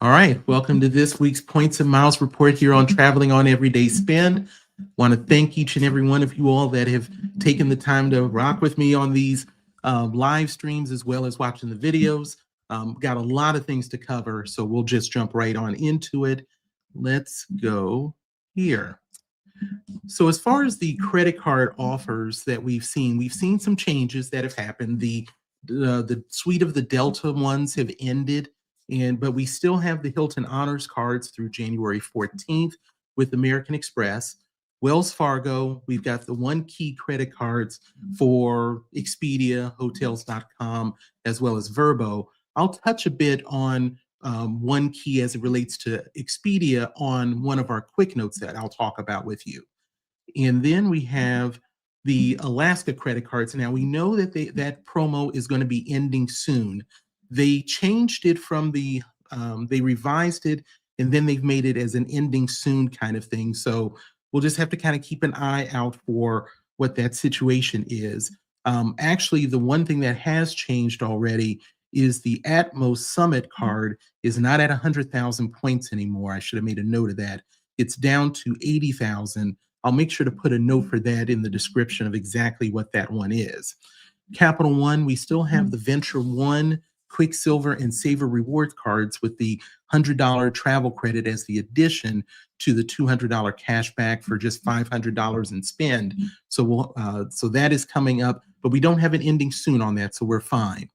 All right, welcome to this week's Points and Miles report here on Traveling on Everyday Spend. Want to thank each and every one of you all that have taken the time to rock with me on these live streams as well as watching the videos. Got a lot of things to cover, so we'll just jump right on into it. Let's go here. So as far as the credit card offers that we've seen some changes that have happened. The suite of the Delta ones have ended, but we still have the Hilton Honors cards through January 14th with American Express. Wells Fargo, we've got the One Key credit cards for Expedia, Hotels.com, as well as Vrbo. I'll touch a bit on One Key as it relates to Expedia on one of our quick notes that I'll talk about with you. And then we have the Alaska credit cards. Now we know that that promo is going to be ending soon. They changed it from they revised it, and then they've made it as an ending soon kind of thing. So we'll just have to kind of keep an eye out for what that situation is. Actually, the one thing that has changed already is the Atmos Summit card is not at 100,000 points anymore. I should have made a note of that. It's down to 80,000. I'll make sure to put a note for that in the description of exactly what that one is. Capital One, we still have the Venture One, Quicksilver, and Saver Reward cards with the $100 travel credit as the addition to the $200 cashback for just $500 in spend. So so that is coming up, but we don't have an ending soon on that, so we're fine.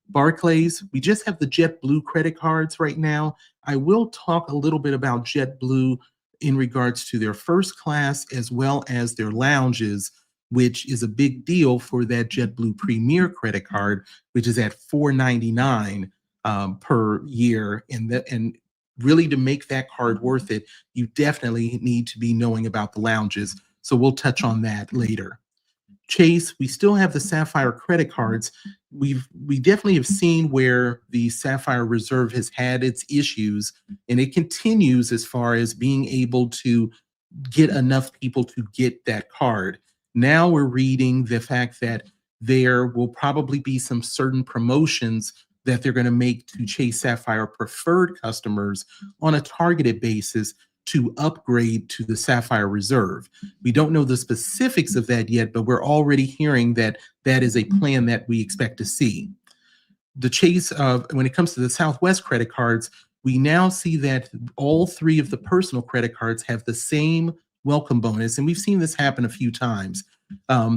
Barclays, we just have the JetBlue credit cards right now. I will talk a little bit about JetBlue in regards to their first class as well as their lounges, which is a big deal for that JetBlue Premier credit card, which is at $499 per year. And really, to make that card worth it, you definitely need to be knowing about the lounges. So we'll touch on that later. Chase, we still have the Sapphire credit cards. We definitely have seen where the Sapphire Reserve has had its issues, and it continues as far as being able to get enough people to get that card. Now we're reading the fact that there will probably be some certain promotions that they're going to make to Chase Sapphire preferred customers on a targeted basis to upgrade to the Sapphire Reserve. We don't know the specifics of that yet, but we're already hearing that that is a plan that we expect to see. The Chase, when it comes to the Southwest credit cards, we now see that all three of the personal credit cards have the same welcome bonus, and we've seen this happen a few times.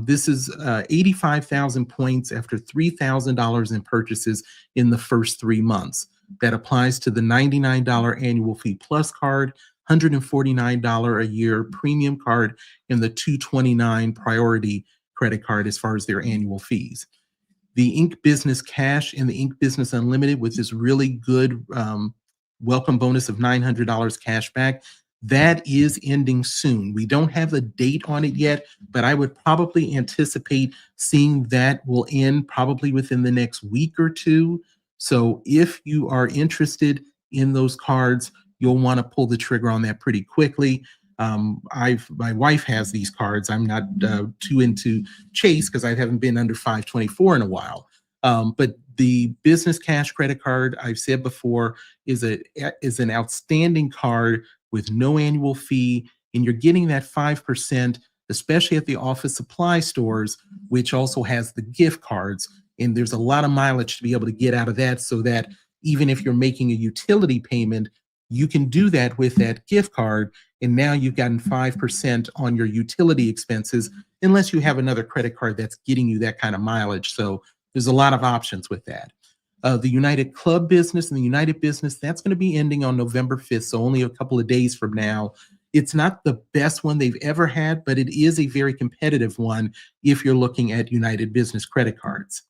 This is 85,000 points after $3,000 in purchases in the first 3 months. That applies to the $99 annual fee plus card, $149 a year premium card, and the $229 priority credit card as far as their annual fees. The Ink Business Cash and the Ink Business Unlimited with this really good welcome bonus of $900 cash back, that is ending soon. We don't have a date on it yet, but I would probably anticipate seeing that will end probably within the next week or two. So if you are interested in those cards, you'll want to pull the trigger on that pretty quickly. My wife has these cards. I'm not too into Chase because I haven't been under 524 in a while. But the Business Cash credit card, I've said before, is an outstanding card with no annual fee, and you're getting that 5%, especially at the office supply stores, which also has the gift cards. And there's a lot of mileage to be able to get out of that, so that even if you're making a utility payment, you can do that with that gift card, and now you've gotten 5% on your utility expenses, unless you have another credit card that's getting you that kind of mileage. So there's a lot of options with that. The United Club business and the United business, that's going to be ending on November 5th, so only a couple of days from now. It's not the best one they've ever had, but it is a very competitive one if you're looking at United business credit cards.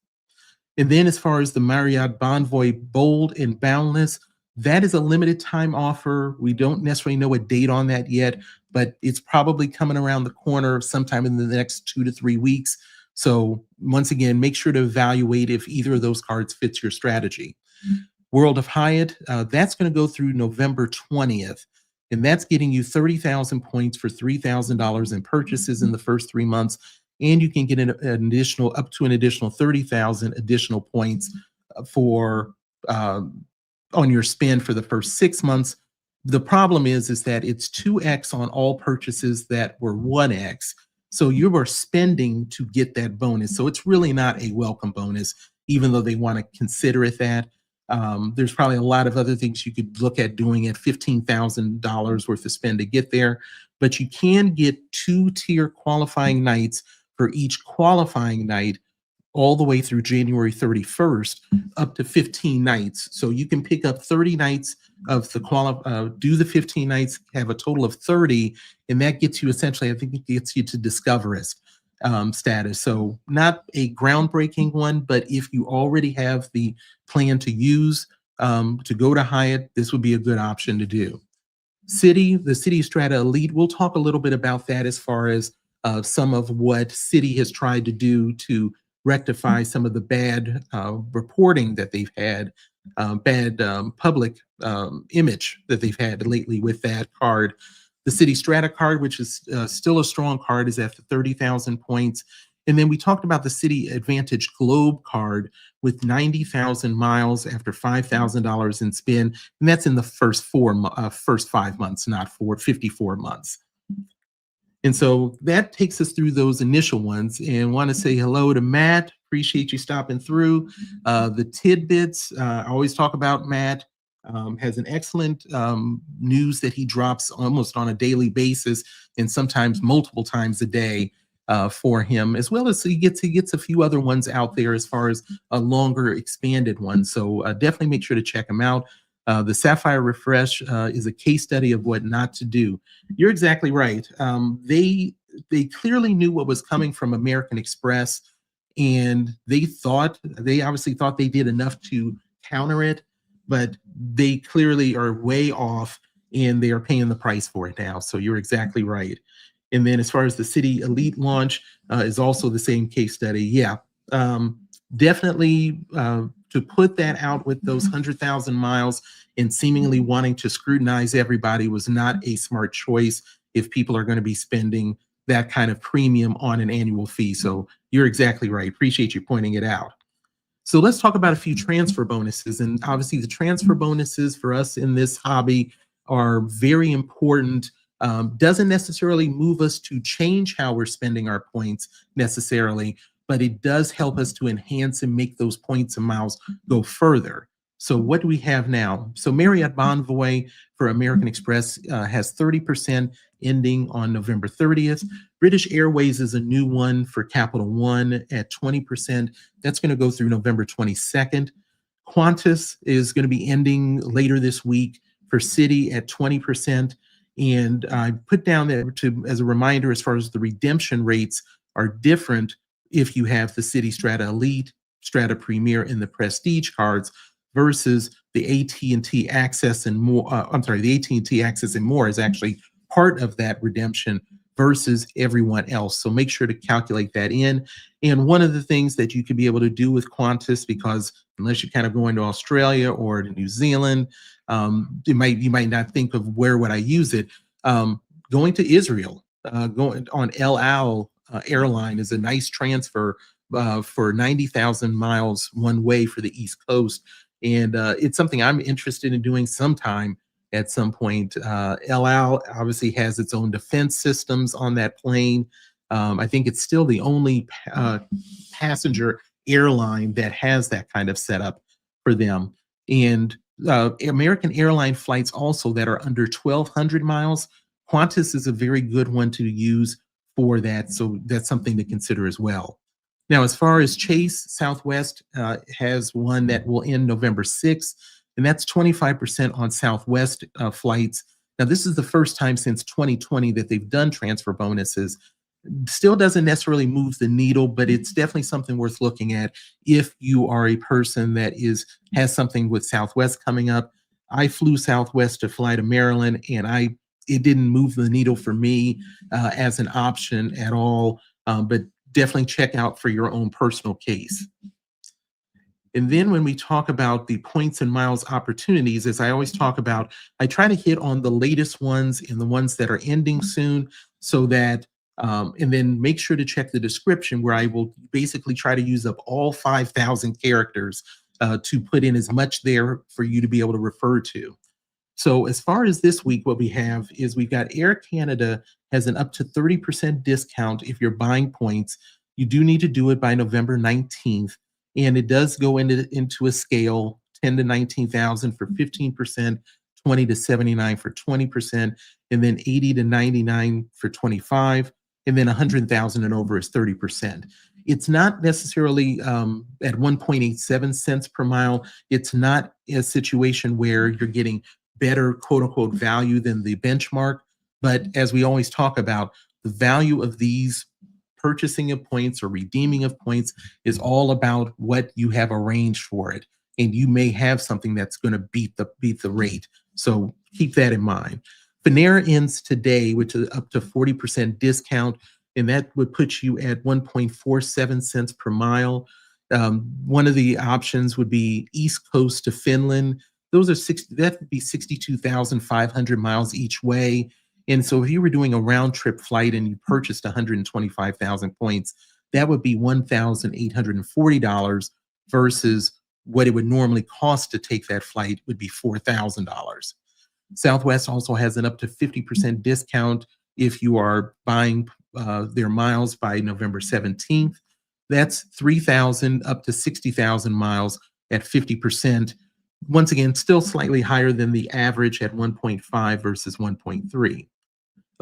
And then as far as the Marriott Bonvoy Bold and Boundless, that is a limited time offer. We don't necessarily know a date on that yet, but it's probably coming around the corner sometime in the next 2 to 3 weeks. So once again, make sure to evaluate if either of those cards fits your strategy. World of Hyatt, that's going to go through November 20th, and that's getting you 30,000 points for $3,000 in purchases in the first 3 months, and you can get an additional up to an additional 30,000 additional points for on your spend for the first 6 months. The problem is that it's 2x on all purchases that were 1x. So you are spending to get that bonus. So it's really not a welcome bonus, even though they want to consider it that. There's probably a lot of other things you could look at doing at $15,000 worth of spend to get there, but you can get 2-tier qualifying nights for each qualifying night all the way through January 31st, up to 15 nights. So you can pick up 30 nights of the do the 15 nights, have a total of 30, and that gets you essentially, I think it gets you to Discoverist status. So not a groundbreaking one, but if you already have the plan to use to go to Hyatt, this would be a good option to do. Citi, the Citi Strata Elite, we'll talk a little bit about that as far as some of what Citi has tried to do to rectify some of the bad reporting that they've had, bad public image that they've had lately with that card. The Citi Strata card, which is still a strong card, is at 30,000 points. And then we talked about the Citi Advantage Globe card with 90,000 miles after $5,000 in spend. And that's in the first 5 months, not for 54 months. And so that takes us through those initial ones, and want to say hello to Matt. Appreciate you stopping through. The tidbits, I always talk about Matt, has an excellent news that he drops almost on a daily basis and sometimes multiple times a day for him, as well as he gets a few other ones out there as far as a longer expanded one. So definitely make sure to check him out. The Sapphire Refresh is a case study of what not to do. You're exactly right. They clearly knew what was coming from American Express, and they obviously thought they did enough to counter it, but they clearly are way off, and they are paying the price for it now. So you're exactly right. And then as far as the Citi Elite launch is also the same case study. Yeah, definitely to put that out with those 100,000 miles and seemingly wanting to scrutinize everybody was not a smart choice if people are going to be spending that kind of premium on an annual fee. So you're exactly right. Appreciate you pointing it out. So let's talk about a few transfer bonuses. And obviously the transfer bonuses for us in this hobby are very important. Doesn't necessarily move us to change how we're spending our points necessarily, but it does help us to enhance and make those points and miles go further. So what do we have now? So Marriott Bonvoy for American Express has 30% ending on November 30th. British Airways is a new one for Capital One at 20%. That's going to go through November 22nd. Qantas is going to be ending later this week for Citi at 20%. And I put down there as a reminder, as far as the redemption rates are different if you have the Citi Strata Elite, Strata Premier, and the Prestige cards versus the AT&T Access and More. The AT&T Access and More is actually part of that redemption versus everyone else. So make sure to calculate that in. And one of the things that you could be able to do with Qantas, because unless you're kind of going to Australia or to New Zealand, you might not think of where would I use it. Going to Israel, going on El Al Airline is a nice transfer for 90,000 miles one way for the East Coast. And it's something I'm interested in doing sometime at some point. El Al obviously has its own defense systems on that plane. I think it's still the only passenger airline that has that kind of setup for them. And American airline flights also that are under 1,200 miles, Qantas is a very good one to use for that. So that's something to consider as well. Now, as far as Chase, Southwest has one that will end November 6th, and that's 25% on Southwest flights. Now, this is the first time since 2020 that they've done transfer bonuses. Still doesn't necessarily move the needle, but it's definitely something worth looking at if you are a person that has something with Southwest coming up. I flew Southwest to fly to Maryland, and it didn't move the needle for me as an option at all, but definitely check out for your own personal case. And then when we talk about the points and miles opportunities, as I always talk about, I try to hit on the latest ones and the ones that are ending soon, so that and then make sure to check the description, where I will basically try to use up all 5,000 characters to put in as much there for you to be able to refer to. So as far as this week, what we have is we've got Air Canada has an up to 30% discount if you're buying points. You do need to do it by November 19th. And it does go into a scale 10 to 19,000 for 15%, 20 to 79 for 20%, and then 80 to 99 for 25, and then 100,000 and over is 30%. It's not necessarily at 1.87 cents per mile. It's not a situation where you're getting better quote unquote value than the benchmark. But as we always talk about, the value of these purchasing of points or redeeming of points is all about what you have arranged for it. And you may have something that's going to beat the rate. So keep that in mind. Finnair ends today, which is up to 40% discount, and that would put you at 1.47 cents per mile. One of the options would be East Coast to Finland. Those are that would be 62,500 miles each way. And so if you were doing a round trip flight and you purchased 125,000 points, that would be $1,840 versus what it would normally cost to take that flight would be $4,000. Southwest also has an up to 50% discount if you are buying their miles by November 17th. That's 3,000 up to 60,000 miles at 50%. Once again, still slightly higher than the average at 1.5 versus 1.3.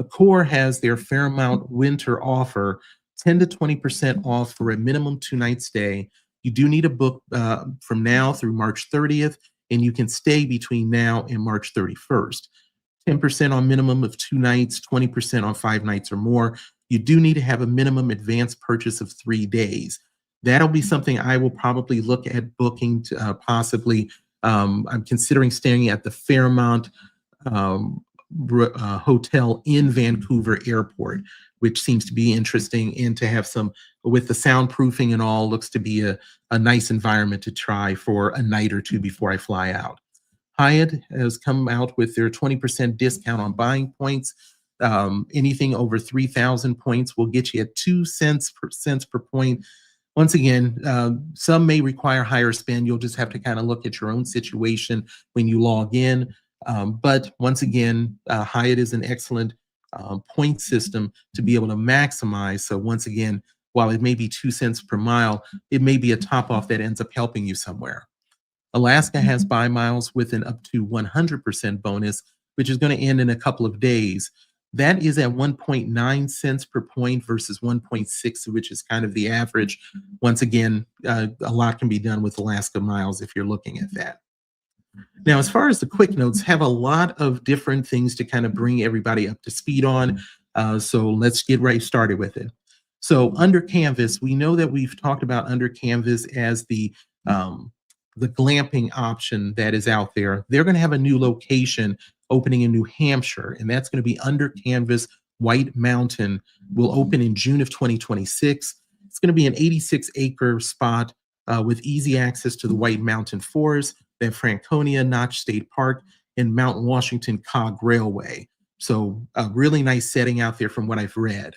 Accor has their Fairmount winter offer, 10 to 20% off for a minimum 2-night stay. You do need a book from now through March 30th, and you can stay between now and March 31st. 10% on minimum of 2 nights, 20% on 5 nights or more. You do need to have a minimum advance purchase of 3 days. That'll be something I will probably look at booking to, possibly. I'm considering staying at the Fairmount hotel in Vancouver Airport, which seems to be interesting, and to have some, with the soundproofing and all, looks to be a nice environment to try for a night or two before I fly out. Hyatt has come out with their 20% discount on buying points. Anything over 3,000 points will get you at 2 cents per point. Once again, some may require higher spend. You'll just have to kind of look at your own situation when you log in. But once again, Hyatt is an excellent point system to be able to maximize. So once again, while it may be 2 cents per mile, it may be a top off that ends up helping you somewhere. Alaska has buy miles with an up to 100% bonus, which is going to end in a couple of days. That is at 1.9 cents per point versus 1.6, which is kind of the average. Once again, a lot can be done with Alaska miles if you're looking at that. Now, as far as the quick notes, have a lot of different things to kind of bring everybody up to speed on. So let's get right started with it. So under Canvas, we know that we've talked about under Canvas as the glamping option that is out there. They're going to have a new location opening in New Hampshire, and that's going to be under Canvas. White Mountain will open in June of 2026. It's going to be an 86-acre spot with easy access to the White Mountain Forest, then Franconia Notch State Park, and Mount Washington Cog Railway. So a really nice setting out there from what I've read.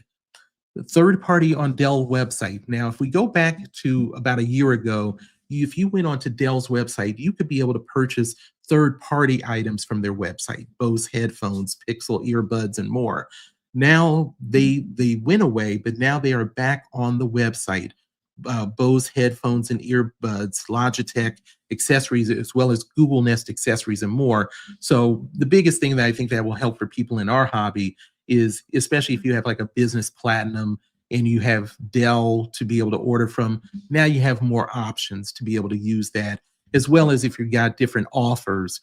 The third party on Dell website. Now, if we go back to about a year ago, if you went onto Dell's website, you could be able to purchase third-party items from their website, Bose headphones, Pixel earbuds, and more. Now they went away, but now they are back on the website. Bose headphones and earbuds, Logitech accessories, as well as Google Nest accessories and more. So the biggest thing that I think that will help for people in our hobby is, especially if you have like a business platinum and you have Dell to be able to order from, now you have more options to be able to use that, as well as if you've got different offers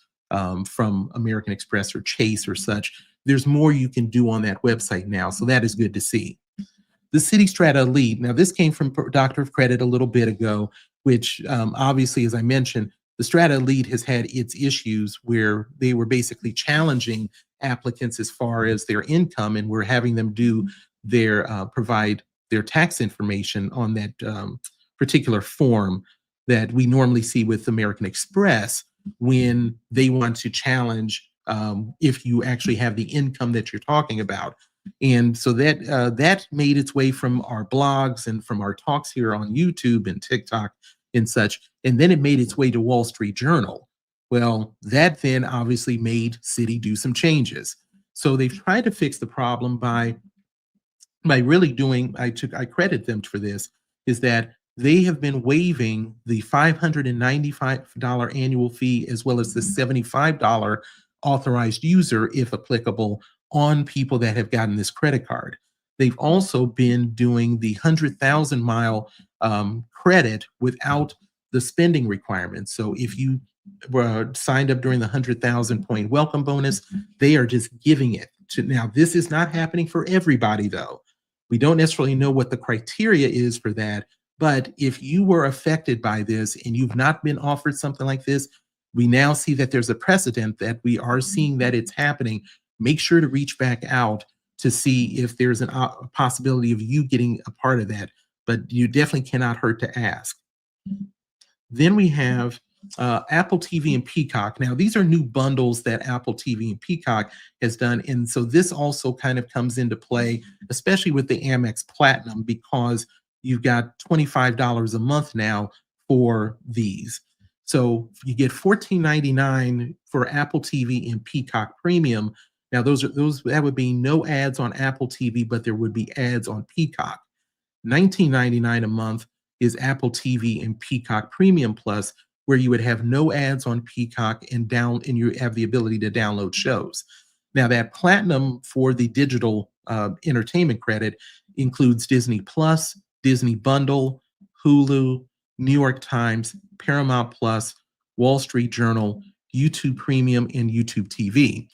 from American Express or Chase or such. There's more you can do on that website now, so that is good to see. The Citi Strata Elite, now this came from Doctor of Credit a little bit ago, which obviously, as I mentioned, the Strata Elite has had its issues where they were basically challenging applicants as far as their income, and we're having them do their provide their tax information on that particular form that we normally see with American Express when they want to challenge if you actually have the income that you're talking about. And so that made its way from our blogs and from our talks here on YouTube and TikTok and such. And then it made its way to Wall Street Journal. Well, that then obviously made Citi do some changes. So they've tried to fix the problem by really doing, I credit them for this, is that they have been waiving the $595 annual fee as well as the $75 authorized user, if applicable, on people that have gotten this credit card. They've also been doing the 100,000 mile credit without the spending requirements. So if you were signed up during the 100,000 point welcome bonus, they are just giving it to. Now, this is not happening for everybody, though. We don't necessarily know what the criteria is for that, but if you were affected by this and you've not been offered something like this, we now see that there's a precedent that we are seeing that it's happening. Make sure to reach back out to see if there's a possibility of you getting a part of that, but you definitely cannot hurt to ask. Then we have Apple TV and Peacock. Now, these are new bundles that Apple TV and Peacock has done. And so this also kind of comes into play, especially with the Amex Platinum, because you've got $25 a month now for these. So you get $14.99 for Apple TV and Peacock Premium. Now, that would be no ads on Apple TV, but there would be ads on Peacock. $19.99 a month is Apple TV and Peacock Premium Plus, where you would have no ads on Peacock and you have the ability to download shows. Now, that Platinum for the digital entertainment credit includes Disney Plus, Disney Bundle, Hulu, New York Times, Paramount Plus, Wall Street Journal, YouTube Premium, and YouTube TV.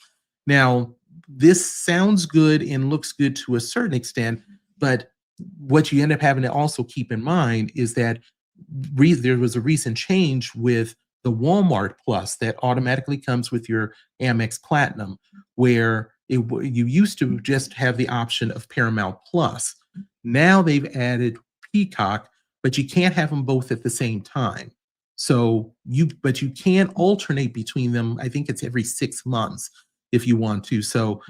Now, this sounds good and looks good to a certain extent, but what you end up having to also keep in mind is that there was a recent change with the Walmart Plus that automatically comes with your Amex Platinum, where you used to just have the option of Paramount Plus. Now they've added Peacock, but you can't have them both at the same time. So you can alternate between them. I think it's every 6 months if you want to. So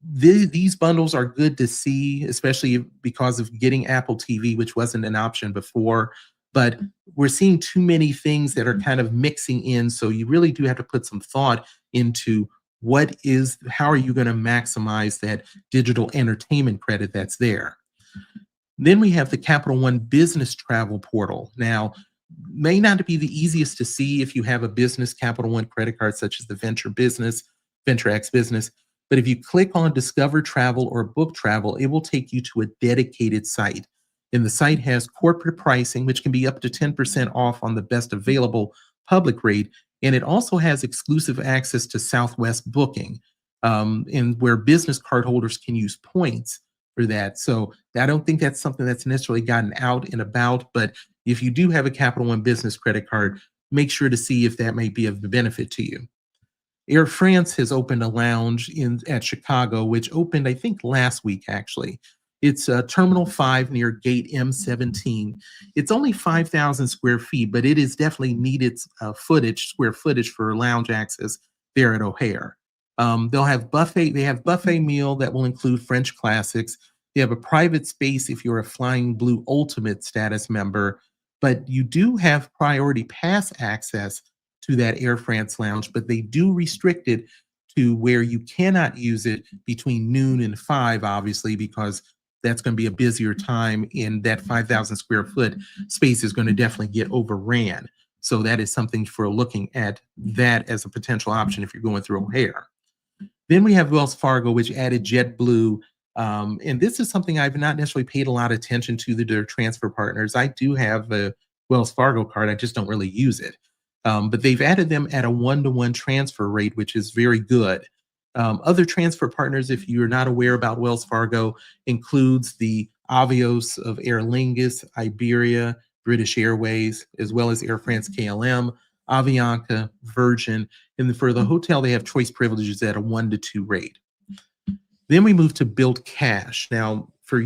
these bundles are good to see, especially because of getting Apple TV, which wasn't an option before. But we're seeing too many things that are kind of mixing in. So you really do have to put some thought into how are you going to maximize that digital entertainment credit that's there. Then we have the Capital One Business Travel Portal. Now, may not be the easiest to see if you have a business Capital One credit card, such as the Venture X Business. But if you click on Discover Travel or Book Travel, it will take you to a dedicated site. And the site has corporate pricing, which can be up to 10% off on the best available public rate. And it also has exclusive access to Southwest booking, and where business card holders can use points for that. So I don't think that's something that's necessarily gotten out and about. But if you do have a Capital One business credit card, make sure to see if that may be of benefit to you. Air France has opened a lounge at Chicago, which opened, I think, last week, actually. It's Terminal 5 near Gate M17. It's only 5,000 square feet, but it is definitely needed square footage for lounge access there at O'Hare. They'll have buffet. They have buffet meal that will include French classics. They have a private space if you're a Flying Blue Ultimate status member, but you do have priority pass access to that Air France lounge, but they do restrict it to where you cannot use it between noon and 5, obviously, because that's going to be a busier time, and that 5,000 square foot space is going to definitely get overran. So that is something for looking at that as a potential option if you're going through O'Hare. Then we have Wells Fargo, which added JetBlue. And this is something I've not necessarily paid a lot of attention to, their transfer partners. I do have a Wells Fargo card. I just don't really use it. But they've added them at a 1-to-1 transfer rate, which is very good. Other transfer partners, if you're not aware about Wells Fargo, includes the Avios of Aer Lingus, Iberia, British Airways, as well as Air France KLM, Avianca, Virgin. And for the hotel, they have choice privileges at a 1-to-2 rate. Then we move to Bilt Cash. Now, for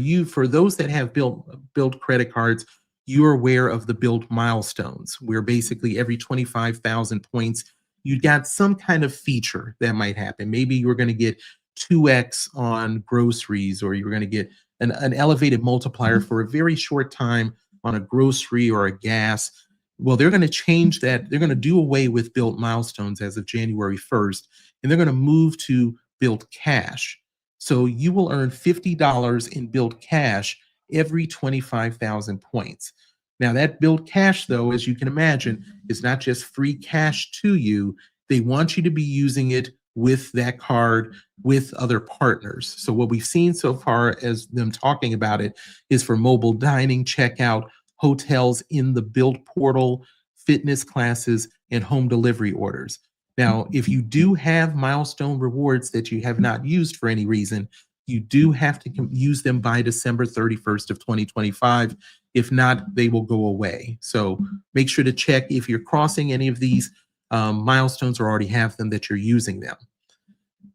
those that have Bilt credit cards, you're aware of the Bilt Milestones, where basically every 25,000 points, you got some kind of feature that might happen. Maybe you were going to get 2x on groceries, or you were going to get an elevated multiplier for a very short time on a grocery or a gas. Well, they're going to change that. They're going to do away with Bilt Milestones as of January 1st, and they're going to move to Bilt Cash. So you will earn $50 in Bilt Cash every 25,000 points. Now, that Bilt Cash, though, as you can imagine, is not just free cash to you. They want you to be using it with that card with other partners. So what we've seen so far as them talking about it is for mobile dining, checkout, hotels in the Bilt portal, fitness classes, and home delivery orders. Now, if you do have milestone rewards that you have not used for any reason, you do have to use them by December 31st of 2025. If not, they will go away. So make sure to check if you're crossing any of these milestones or already have them, that you're using them.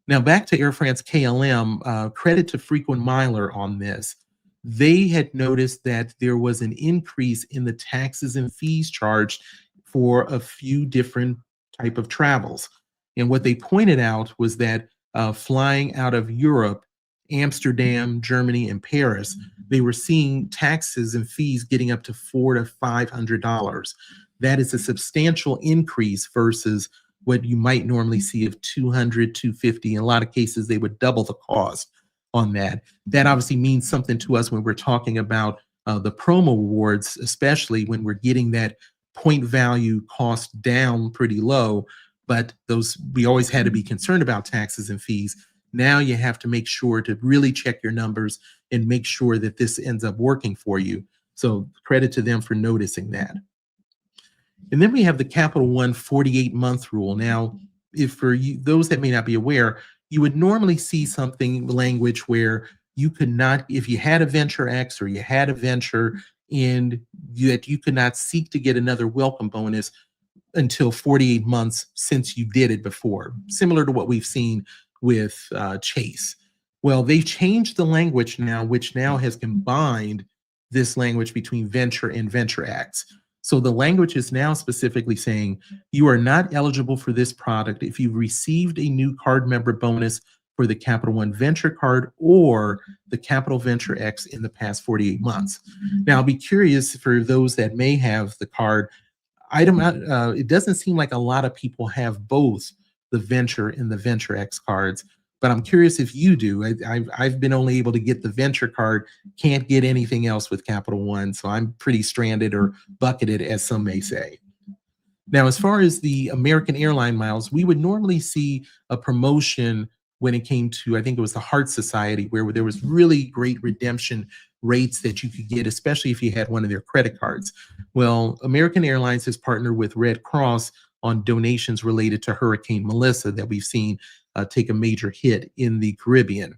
Now, back to Air France KLM, credit to Frequent Miler on this. They had noticed that there was an increase in the taxes and fees charged for a few different type of travels. And what they pointed out was that flying out of Europe, Amsterdam, Germany, and Paris, they were seeing taxes and fees getting up to $400 to $500. That is a substantial increase versus what you might normally see of $200, $250. In a lot of cases, they would double the cost on that. That obviously means something to us when we're talking about the promo rewards, especially when we're getting that point value cost down pretty low. But those, we always had to be concerned about taxes and fees. Now you have to make sure to really check your numbers and make sure that this ends up working for you. So credit to them for noticing that. And then we have the Capital One 48-month rule. Now, if for you, those that may not be aware, you would normally see something language where you could not, if you had a Venture X or you had a venture and that you could not seek to get another welcome bonus until 48 months since you did it before, similar to what we've seen with Chase. Well, they've changed the language now, which now has combined this language between Venture and Venture X. So the language is now specifically saying you are not eligible for this product if you've received a new card member bonus for the Capital One Venture card or the Capital Venture X in the past 48 months. Now, I'll be curious for those that may have the card. It doesn't seem like a lot of people have both the Venture and the Venture X cards, but I'm curious if you do. I've been only able to get the Venture card, can't get anything else with Capital One, so I'm pretty stranded or bucketed, as some may say. Now, as far as the American Airline miles, we would normally see a promotion when it came to, I think it was the Heart Society, where there was really great redemption rates that you could get, especially if you had one of their credit cards. Well, American Airlines has partnered with Red Cross on donations related to Hurricane Melissa that we've seen take a major hit in the Caribbean.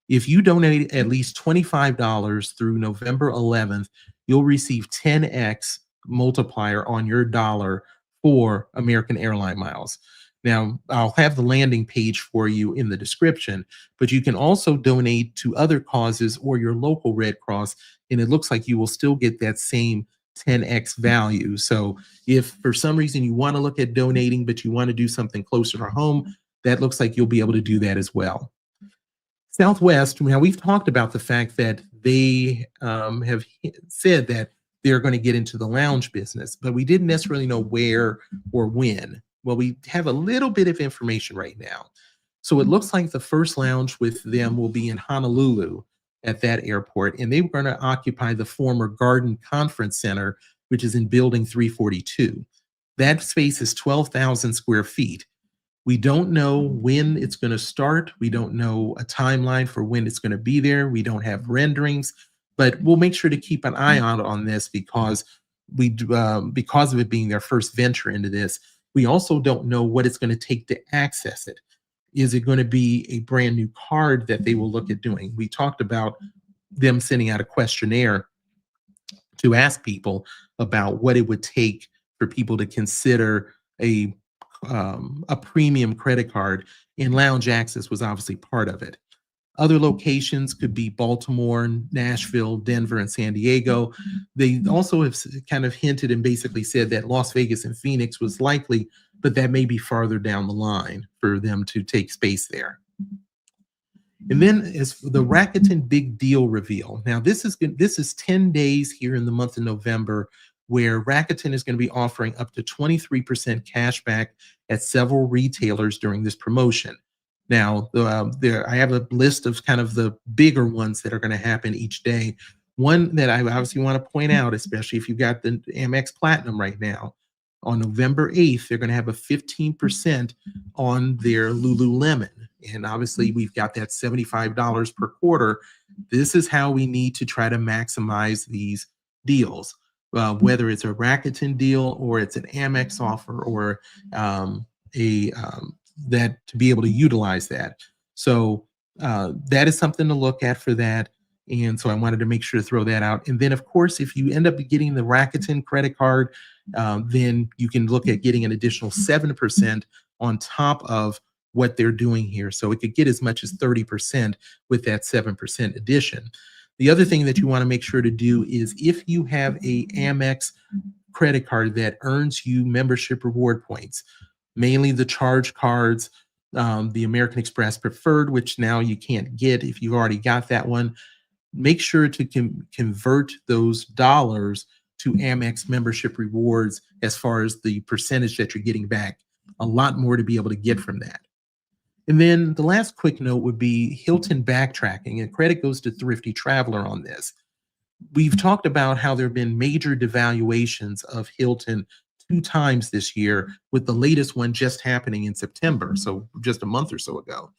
If you donate at least $25 through November 11th, you'll receive 10x multiplier on your dollar for American Airline miles. Now, I'll have the landing page for you in the description, but you can also donate to other causes or your local Red Cross, and it looks like you will still get that same 10x value. So if for some reason you want to look at donating, but you want to do something closer to home, that looks like you'll be able to do that as well. Southwest, now we've talked about the fact that they have said that they're going to get into the lounge business, but we didn't necessarily know where or when. Well, we have a little bit of information right now. So it looks like the first lounge with them will be in Honolulu at that airport, and they were going to occupy the former Garden Conference Center, which is in Building 342. That space is 12,000 square feet. We don't know when it's going to start. We don't know a timeline for when it's going to be there. We don't have renderings, but we'll make sure to keep an eye out on this because because of it being their first venture into this. We also don't know what it's going to take to access it. Is it going to be a brand new card that they will look at doing? We talked about them sending out a questionnaire to ask people about what it would take for people to consider a premium credit card, and lounge access was obviously part of it. Other locations could be Baltimore, Nashville, Denver, and San Diego. They also have kind of hinted and basically said that Las Vegas and Phoenix was likely, but that may be farther down the line for them to take space there. And then as for the Rakuten Big Deal reveal, now this is 10 days here in the month of November where Rakuten is going to be offering up to 23% cash back at several retailers during this promotion. Now, I have a list of kind of the bigger ones that are going to happen each day. One that I obviously want to point out, especially if you've got the Amex Platinum right now, on November 8th, they're going to have a 15% on their Lululemon. And obviously, we've got that $75 per quarter. This is how we need to try to maximize these deals, whether it's a Rakuten deal or it's an Amex offer or that to be able to utilize that. So that is something to look at for that. And so I wanted to make sure to throw that out. And then, of course, if you end up getting the Rakuten credit card, then you can look at getting an additional 7% on top of what they're doing here. So it could get as much as 30% with that 7% addition. The other thing that you want to make sure to do is if you have a Amex credit card that earns you membership reward points, mainly the charge cards, the American Express Preferred, which now you can't get if you've already got that one, make sure to convert those dollars to Amex membership rewards as far as the percentage that you're getting back. A lot more to be able to get from that. And then the last quick note would be Hilton backtracking, and credit goes to Thrifty Traveler on this. We've talked about how there have been major devaluations of Hilton 2 times this year, with the latest one just happening in September, so just a month or so ago.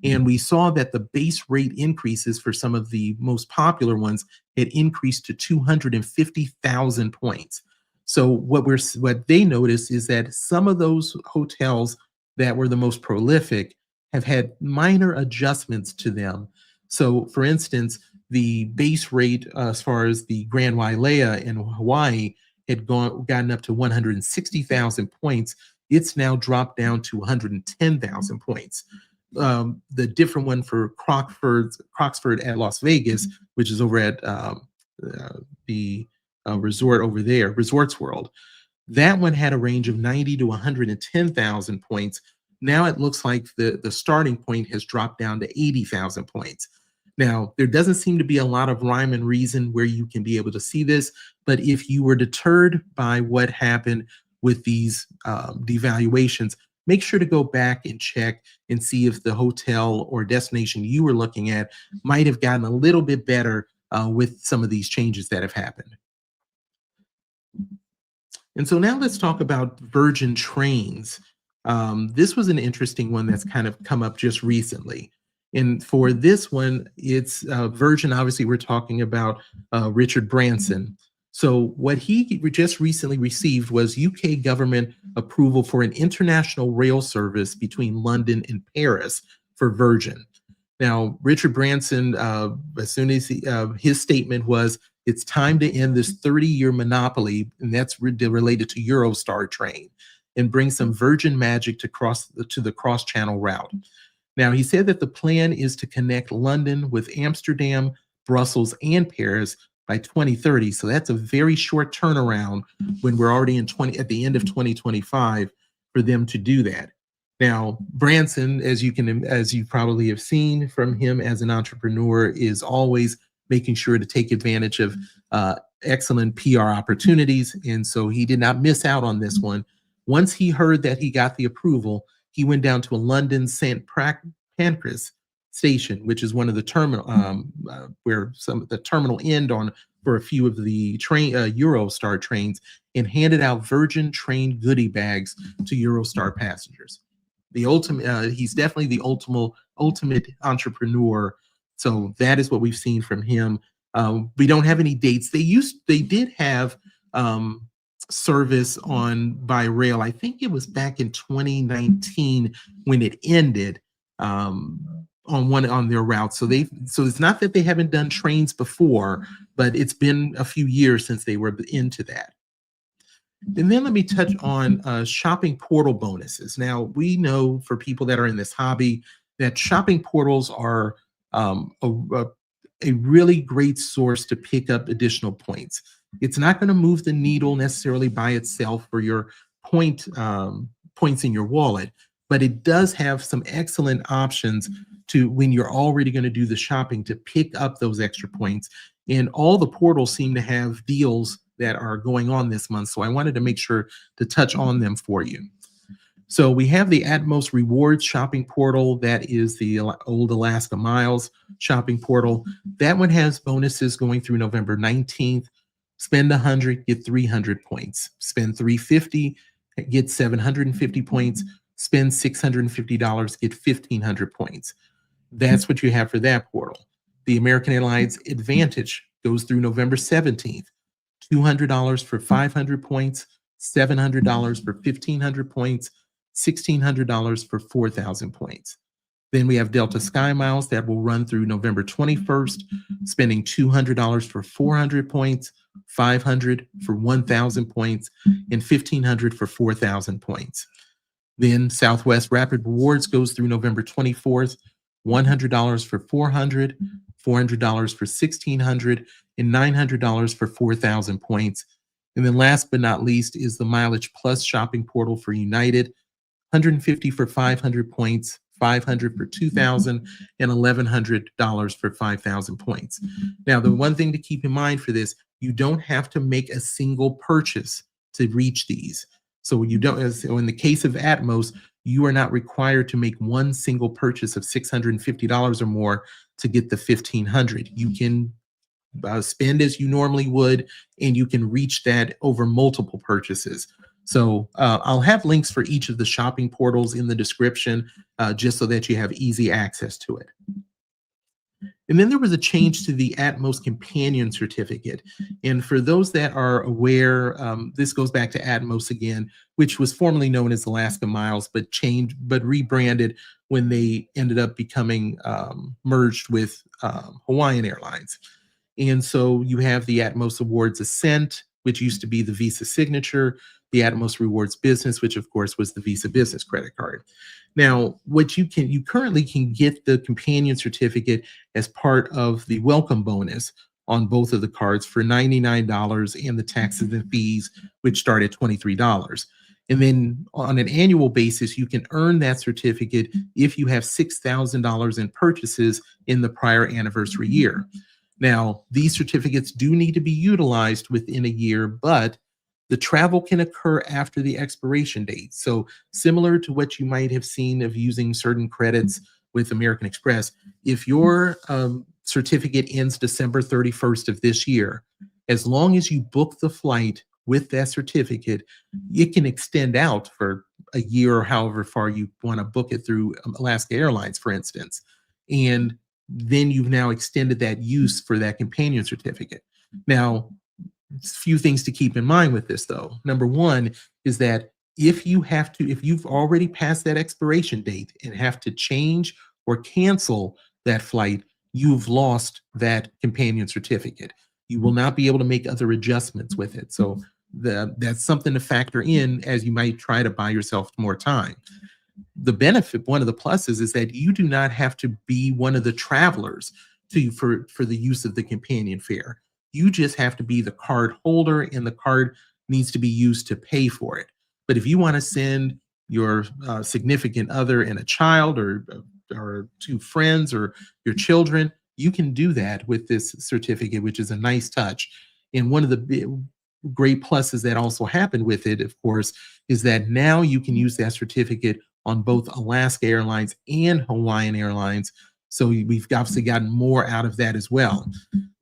And we saw that the base rate increases for some of the most popular ones had increased to 250,000 points. So what they noticed is that some of those hotels that were the most prolific have had minor adjustments to them. So, for instance, the base rate as far as the Grand Wailea in Hawaii had gotten up to 160,000 points. It's now dropped down to 110,000 points. The different one for Croxford at Las Vegas, which is over at the resort over there, Resorts World. That one had a range of 90 to 110,000 points. Now it looks like the starting point has dropped down to 80,000 points. Now, there doesn't seem to be a lot of rhyme and reason where you can be able to see this, but if you were deterred by what happened with these devaluations, make sure to go back and check and see if the hotel or destination you were looking at might have gotten a little bit better with some of these changes that have happened. And so now let's talk about Virgin Trains. This was an interesting one that's kind of come up just recently. And for this one, it's Virgin, obviously we're talking about Richard Branson. So what he just recently received was UK government approval for an international rail service between London and Paris for Virgin. Now, Richard Branson, as soon as his statement was, it's time to end this 30-year monopoly, and that's related to Eurostar train, and bring some Virgin magic to the cross-channel route. Now, he said that the plan is to connect London with Amsterdam, Brussels, and Paris by 2030. So that's a very short turnaround when we're already at the end of 2025 for them to do that. Now, Branson, as you probably have seen from him as an entrepreneur, is always making sure to take advantage of excellent PR opportunities. And so he did not miss out on this one. Once he heard that he got the approval, he went down to a London St. Pancras station, which is one of the terminal where some of the terminal end on for a few of the Eurostar trains, and handed out Virgin train goodie bags to Eurostar passengers. The ultimate, he's definitely the ultimate entrepreneur. So that is what we've seen from him. We don't have any dates. They did have service by rail. I think it was back in 2019 when it ended on their route. So it's not that they haven't done trains before, but it's been a few years since they were into that. And then let me touch on shopping portal bonuses. Now, we know for people that are in this hobby that shopping portals are a really great source to pick up additional points. It's not going to move the needle necessarily by itself for your points in your wallet, but it does have some excellent options to when you're already going to do the shopping to pick up those extra points. And all the portals seem to have deals that are going on this month. So I wanted to make sure to touch on them for you. So we have the Atmos Rewards shopping portal. That is the old Alaska Miles shopping portal. That one has bonuses going through November 19th. Spend 100, get 300 points. Spend 350, get 750 points. Spend $650, get 1,500 points. That's what you have for that portal. The American Airlines Advantage goes through November 17th. $200 for 500 points, $700 for 1,500 points, $1,600 for 4,000 points. Then we have Delta Sky Miles that will run through November 21st, spending $200 for 400 points, 500 for 1,000 points, and 1,500 for 4,000 points. Then Southwest Rapid Rewards goes through November 24th, $100 for 400, $400 for 1,600, and $900 for 4,000 points. And then last but not least is the Mileage Plus shopping portal for United, $150 for 500 points, $500 for 2,000, and $1,100 for 5,000 points. Now, the one thing to keep in mind for this, you don't have to make a single purchase to reach these. So you don't, so in the case of Atmos, you are not required to make one single purchase of $650 or more to get the 1,500. You can spend as you normally would, and you can reach that over multiple purchases. So I'll have links for each of the shopping portals in the description, just so that you have easy access to it. And then there was a change to the Atmos Companion Certificate. And for those that are aware, this goes back to Atmos again, which was formerly known as Alaska Miles, but rebranded when they ended up becoming merged with Hawaiian Airlines. And so you have the Atmos Awards Ascent, which used to be the Visa Signature, the Atmos Rewards Business, which of course was the Visa Business credit card. Now, you currently can get the companion certificate as part of the welcome bonus on both of the cards for $99, and the taxes and fees, which start at $23. And then on an annual basis, you can earn that certificate if you have $6,000 in purchases in the prior anniversary year. Now, these certificates do need to be utilized within a year, but the travel can occur after the expiration date. So similar to what you might have seen of using certain credits with American Express, if your certificate ends December 31st of this year, as long as you book the flight with that certificate, it can extend out for a year or however far you want to book it through Alaska Airlines, for instance. And then you've now extended that use for that companion certificate. Now, a few things to keep in mind with this, though. Number one is that if you've already passed that expiration date and have to change or cancel that flight, you've lost that companion certificate. You will not be able to make other adjustments with it. So that's something to factor in as you might try to buy yourself more time. The benefit, one of the pluses, is that you do not have to be one of the travelers for the use of the companion fare. You just have to be the card holder, and the card needs to be used to pay for it. But if you want to send your significant other and a child, or two friends, or your children, you can do that with this certificate, which is a nice touch. And one of the great pluses that also happened with it, of course, is that now you can use that certificate on both Alaska Airlines and Hawaiian Airlines. So we've obviously gotten more out of that as well.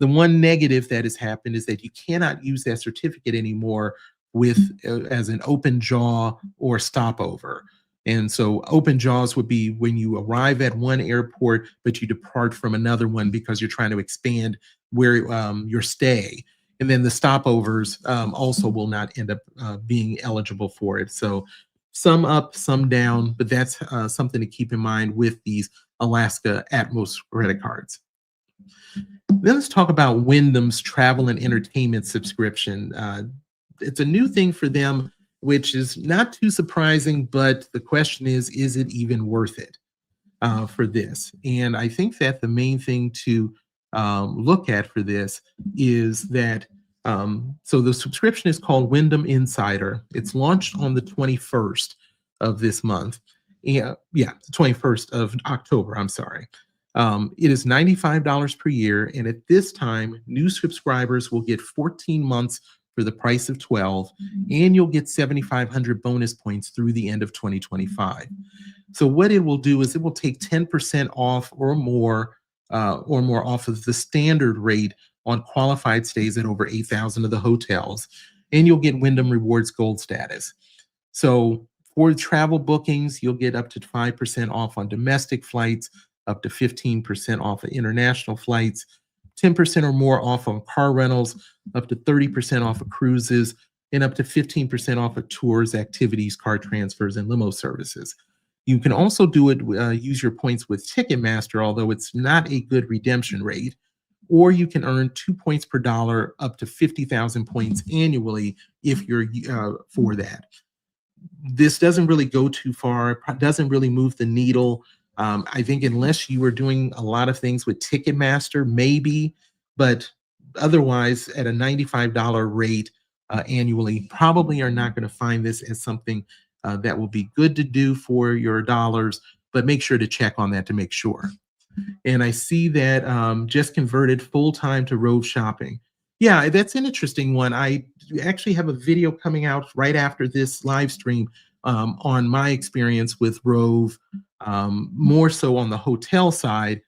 The one negative that has happened is that you cannot use that certificate anymore as an open jaw or stopover. And so open jaws would be when you arrive at one airport, but you depart from another one because you're trying to expand where your stay. And then the stopovers also will not end up being eligible for it. So some up, some down, but that's something to keep in mind with these Alaska Atmos credit cards. Then let's talk about Wyndham's travel and entertainment subscription. It's a new thing for them, which is not too surprising, but the question is it even worth it for this? And I think that the main thing to look at for this is that, so the subscription is called Wyndham Insider. It's launched on the 21st of this month. The 21st of October, I'm sorry. It is $95 per year, and at this time, new subscribers will get 14 months for the price of 12, and you'll get 7,500 bonus points through the end of 2025. So what it will do is it will take 10% off or more off of the standard rate on qualified stays at over 8,000 of the hotels, and you'll get Wyndham Rewards Gold status. So for travel bookings, you'll get up to 5% off on domestic flights, up to 15% off of international flights, 10% or more off on car rentals, up to 30% off of cruises, and up to 15% off of tours, activities, car transfers, and limo services. You can also do it, use your points with Ticketmaster, although it's not a good redemption rate, or you can earn 2 points per dollar up to 50,000 points annually if you're for that. This doesn't really go too far, doesn't really move the needle. I think unless you were doing a lot of things with Ticketmaster, maybe, but otherwise at a $95 rate annually, probably are not going to find this as something that will be good to do for your dollars, but make sure to check on that to make sure. And I see that just converted full-time to Rove Shopping. Yeah, that's an interesting one. I actually have a video coming out right after this live stream on my experience with Rove, more so on the hotel side,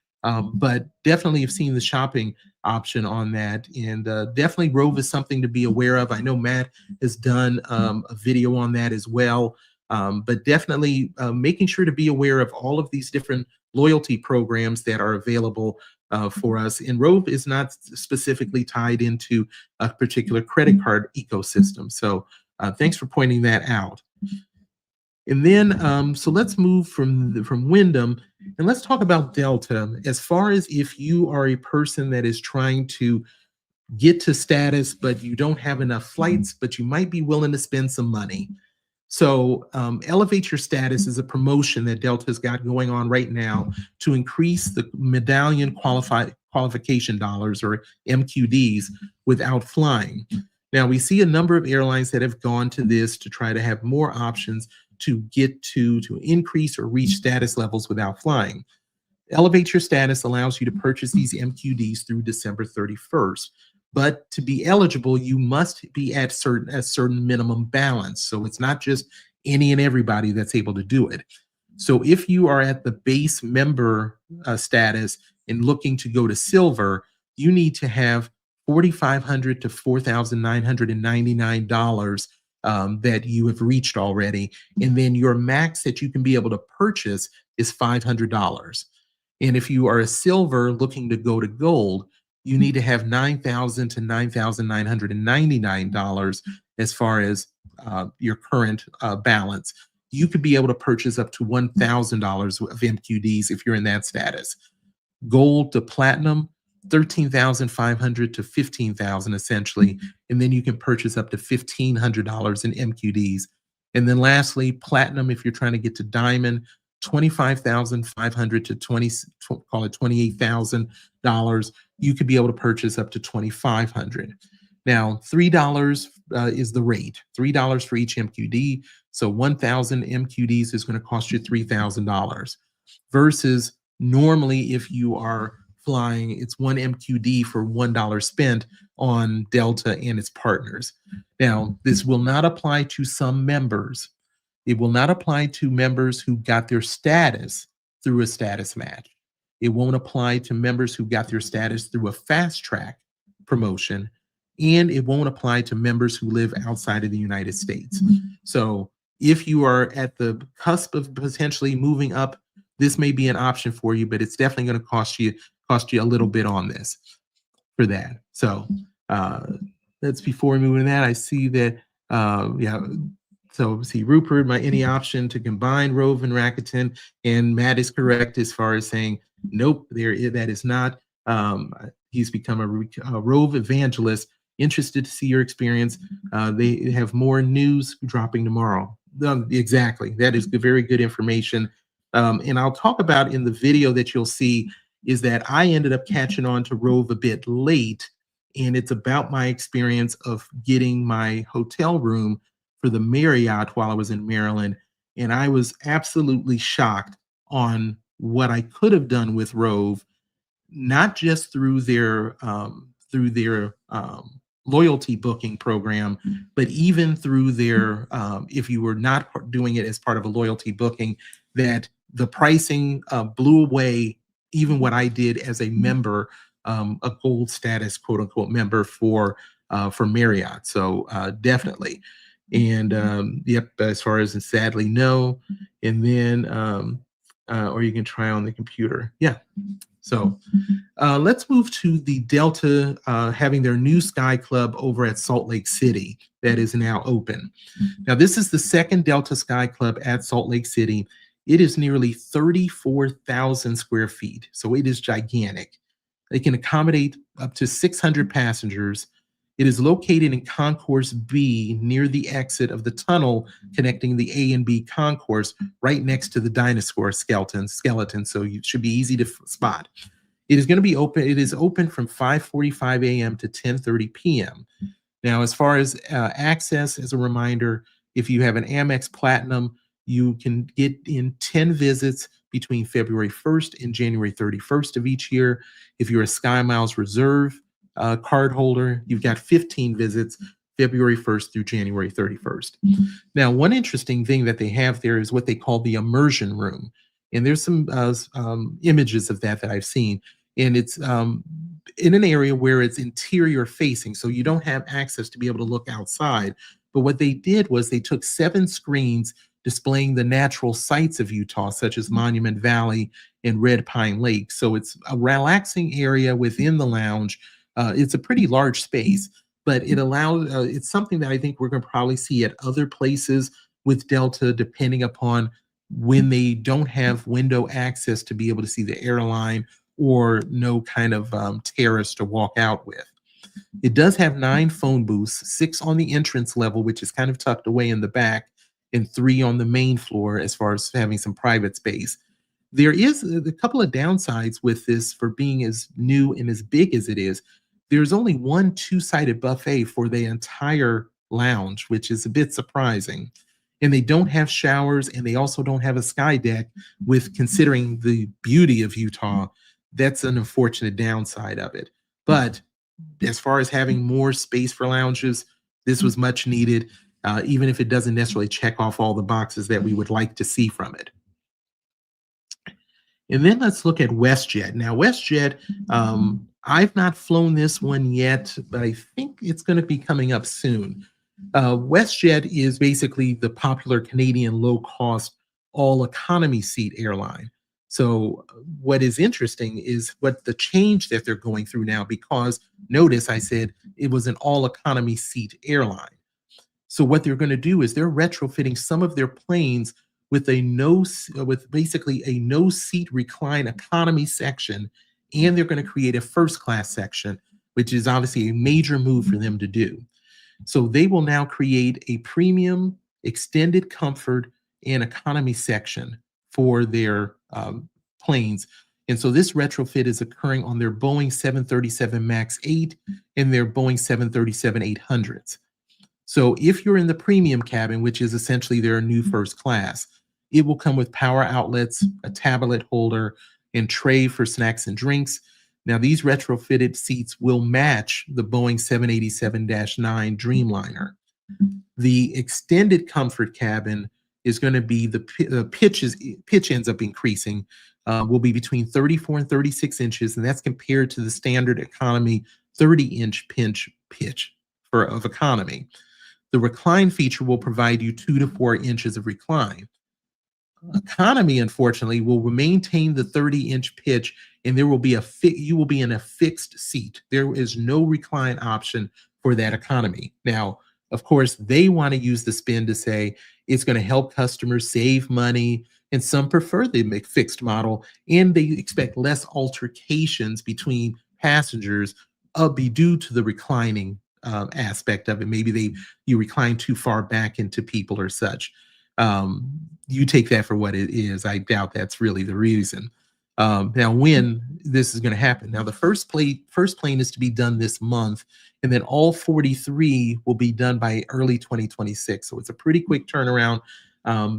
but definitely have seen the shopping option on that. And definitely Rove is something to be aware of. I know Matt has done a video on that as well, but definitely making sure to be aware of all of these different loyalty programs that are available for us. And Rove is not specifically tied into a particular credit card ecosystem. So thanks for pointing that out. And then, so let's move from Wyndham and let's talk about Delta. As far as if you are a person that is trying to get to status, but you don't have enough flights, but you might be willing to spend some money. So Elevate Your Status is a promotion that Delta's got going on right now to increase the medallion qualification dollars, or MQDs, without flying. Now, we see a number of airlines that have gone to this to try to have more options to get to increase or reach status levels without flying. Elevate Your Status allows you to purchase these MQDs through December 31st. But to be eligible, you must be at a certain minimum balance. So it's not just any and everybody that's able to do it. So if you are at the base member status and looking to go to silver, you need to have $4,500 to $4,999 that you have reached already. And then your max that you can be able to purchase is $500. And if you are a silver looking to go to gold, you need to have $9,000 to $9,999 as far as your current balance. You could be able to purchase up to $1,000 of MQDs if you're in that status. Gold to platinum, $13,500 to $15,000 essentially, and then you can purchase up to $1,500 in MQDs. And then lastly, platinum, if you're trying to get to diamond, $25,500 to call it $28,000. You could be able to purchase up to $2,500. Now, $3 is the rate. $3 for each MQD. So 1,000 MQDs is going to cost you $3,000. Versus normally, if you are flying, it's one MQD for $1 spent on Delta and its partners. Now, this will not apply to some members. It will not apply to members who got their status through a status match. It won't apply to members who got their status through a fast track promotion, and it won't apply to members who live outside of the United States. So if you are at the cusp of potentially moving up, this may be an option for you, but it's definitely going to cost you a little bit on this for that. So that's before we move into that. I see that, So see, Rupert, any option to combine Rove and Rakuten, and Matt is correct as far as saying, nope, that is not. He's become a Rove evangelist. Interested to see your experience. They have more news dropping tomorrow. Exactly, that is very good information. And I'll talk about in the video that you'll see is that I ended up catching on to Rove a bit late, and it's about my experience of getting my hotel room for the Marriott while I was in Maryland. And I was absolutely shocked on what I could have done with Rove, not just through their loyalty booking program, but even through their, if you were not doing it as part of a loyalty booking, that the pricing blew away even what I did as a member, a gold status, quote unquote, member for Marriott. So definitely. And yep, as far as sadly, no. And then, or you can try on the computer. Yeah. So let's move to the Delta having their new SkyClub over at Salt Lake City that is now open. Now, this is the second Delta SkyClub at Salt Lake City. It is nearly 34,000 square feet, so it is gigantic. They can accommodate up to 600 passengers. It is located in Concourse B near the exit of the tunnel connecting the A and B concourse, right next to the dinosaur skeleton, so it should be easy to spot. It is going to be open. It is open from 5:45 a.m. to 10:30 p.m. Now, as far as access, as a reminder, if you have an Amex Platinum, you can get in 10 visits between February 1st and January 31st of each year. If you're a SkyMiles Reserve card holder, you've got 15 visits February 1st through January 31st. Now, one interesting thing that they have there is what they call the immersion room. And there's some images of that I've seen. And it's in an area where it's interior facing, so you don't have access to be able to look outside. But what they did was they took 7 screens displaying the natural sights of Utah, such as Monument Valley and Red Pine Lake. So it's a relaxing area within the lounge. It's a pretty large space, but it allows, it's something that I think we're going to probably see at other places with Delta, depending upon when they don't have window access to be able to see the airline or no kind of terrace to walk out with. It does have 9 phone booths, 6 on the entrance level, which is kind of tucked away in the back, and 3 on the main floor as far as having some private space. There is a couple of downsides with this for being as new and as big as it is. There's only one 2-sided buffet for the entire lounge, which is a bit surprising. And they don't have showers, and they also don't have a sky deck. With considering the beauty of Utah, that's an unfortunate downside of it. But as far as having more space for lounges, this was much needed, even if it doesn't necessarily check off all the boxes that we would like to see from it. And then let's look at Westjet. Now, Westjet, I've not flown this one yet, but I think it's going to be coming up soon. Westjet is basically the popular Canadian low-cost, all-economy seat airline. So what is interesting is what the change that they're going through now, because notice I said it was an all-economy seat airline. So what they're going to do is they're retrofitting some of their planes with basically a no-seat recline economy section, and they're going to create a first-class section, which is obviously a major move for them to do. So they will now create a premium, extended comfort, and economy section for their planes. And so this retrofit is occurring on their Boeing 737 MAX 8 and their Boeing 737-800s. So if you're in the premium cabin, which is essentially their new first class, it will come with power outlets, a tablet holder, and tray for snacks and drinks. Now, these retrofitted seats will match the Boeing 787-9 Dreamliner. The extended comfort cabin is going to be the pitch ends up increasing, will be between 34 and 36 inches, and that's compared to the standard economy 30-inch pitch of economy. The recline feature will provide you 2 to 4 inches of recline. Economy, unfortunately, will maintain the 30-inch pitch, and there will be you will be in a fixed seat. There is no recline option for that economy. Now, of course, they want to use the spin to say it's going to help customers save money, and some prefer the fixed model, and they expect less altercations between passengers due to the reclining aspect of it. Maybe you recline too far back into people or such. You take that for what it is. I doubt that's really the reason. Now, when this is going to happen. Now, the first plane is to be done this month, and then all 43 will be done by early 2026. So it's a pretty quick turnaround.